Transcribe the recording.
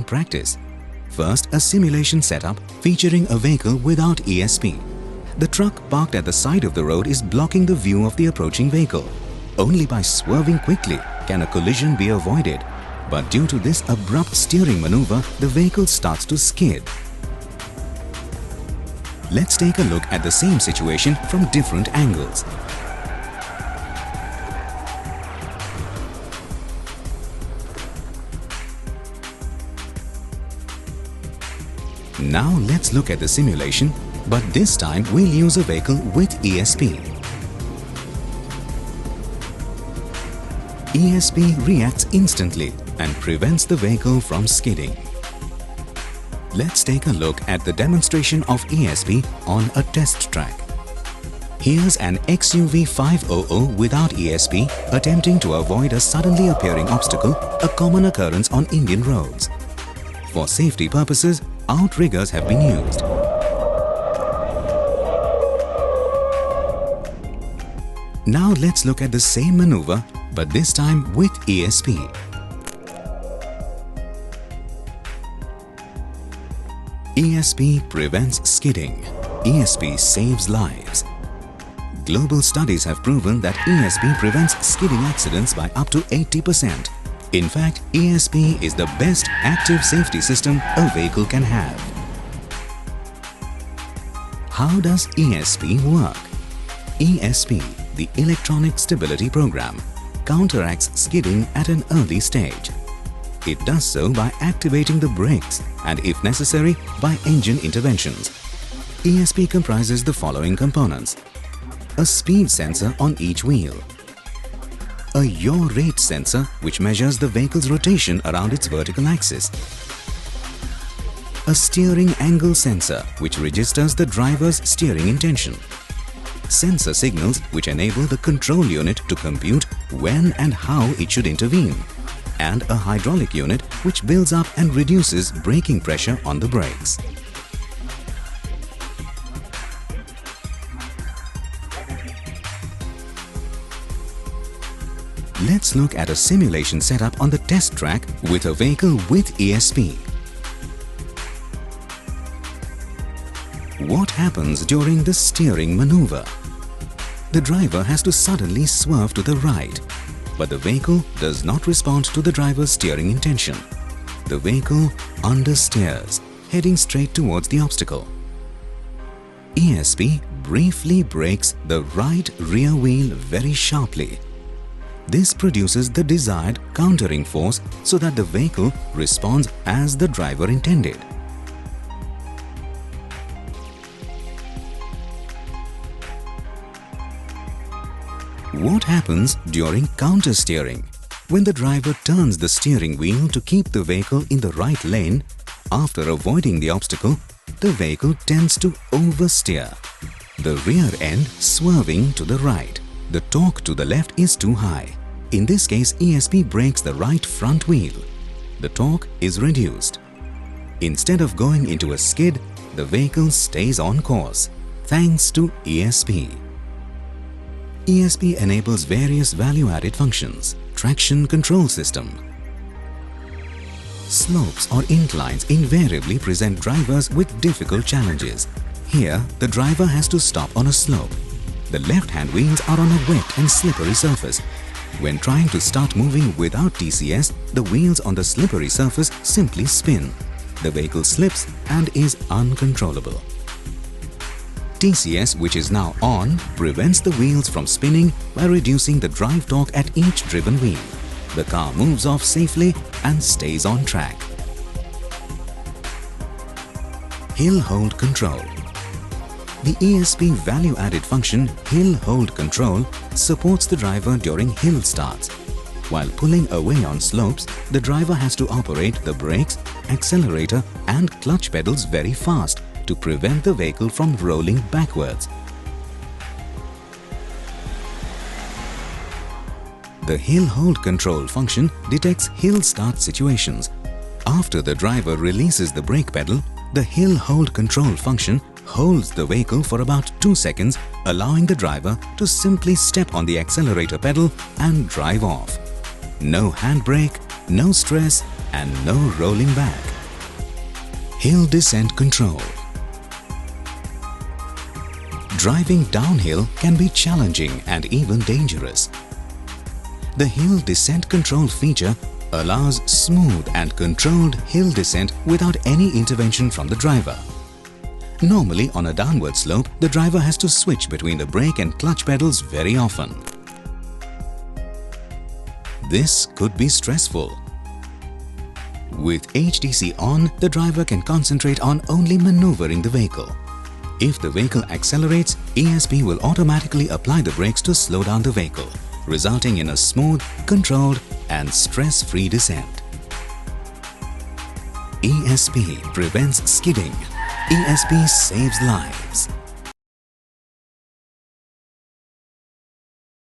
practice. First, a simulation setup featuring a vehicle without ESP. The truck parked at the side of the road is blocking the view of the approaching vehicle. Only by swerving quickly can a collision be avoided. But due to this abrupt steering maneuver, the vehicle starts to skid. Let's take a look at the same situation from different angles. Now let's look at the simulation, but this time we'll use a vehicle with ESP. ESP reacts instantly and prevents the vehicle from skidding. Let's take a look at the demonstration of ESP on a test track. Here's an XUV 500 without ESP attempting to avoid a suddenly appearing obstacle, a common occurrence on Indian roads. For safety purposes, outriggers have been used. Now let's look at the same maneuver, but this time with ESP. ESP prevents skidding. ESP saves lives. Global studies have proven that ESP prevents skidding accidents by up to 80%. In fact, ESP is the best active safety system a vehicle can have. How does ESP work? ESP, the Electronic Stability Program, counteracts skidding at an early stage. It does so by activating the brakes and, if necessary, by engine interventions. ESP comprises the following components: a speed sensor on each wheel, a yaw rate sensor which measures the vehicle's rotation around its vertical axis, a steering angle sensor which registers the driver's steering intention, sensor signals which enable the control unit to compute when and how it should intervene, and a hydraulic unit which builds up and reduces braking pressure on the brakes. Let's look at a simulation setup on the test track with a vehicle with ESP. What happens during the steering maneuver? The driver has to suddenly swerve to the right, but the vehicle does not respond to the driver's steering intention. The vehicle understeers, heading straight towards the obstacle. ESP briefly brakes the right rear wheel very sharply. This produces the desired countering force so that the vehicle responds as the driver intended. What happens during counter-steering? When the driver turns the steering wheel to keep the vehicle in the right lane, after avoiding the obstacle, the vehicle tends to oversteer, the rear end swerving to the right. The torque to the left is too high. In this case, ESP brakes the right front wheel. The torque is reduced. Instead of going into a skid, the vehicle stays on course, thanks to ESP. ESP enables various value-added functions. Traction control system. Slopes or inclines invariably present drivers with difficult challenges. Here, the driver has to stop on a slope. The left-hand wheels are on a wet and slippery surface. When trying to start moving without TCS, the wheels on the slippery surface simply spin. The vehicle slips and is uncontrollable. TCS, which is now on, prevents the wheels from spinning by reducing the drive torque at each driven wheel. The car moves off safely and stays on track. Hill Hold Control. The ESP value-added function Hill Hold Control supports the driver during hill starts. While pulling away on slopes, the driver has to operate the brakes, accelerator and clutch pedals very fast to prevent the vehicle from rolling backwards. The Hill Hold Control function detects hill start situations. After the driver releases the brake pedal, the Hill Hold Control function holds the vehicle for about 2 seconds, allowing the driver to simply step on the accelerator pedal and drive off. No handbrake, no stress and no rolling back. Hill descent control. Driving downhill can be challenging and even dangerous. The hill descent control feature allows smooth and controlled hill descent without any intervention from the driver. Normally, on a downward slope, the driver has to switch between the brake and clutch pedals very often. This could be stressful. With HDC on, the driver can concentrate on only maneuvering the vehicle. If the vehicle accelerates, ESP will automatically apply the brakes to slow down the vehicle, resulting in a smooth, controlled and stress-free descent. ESP prevents skidding. ESP saves lives.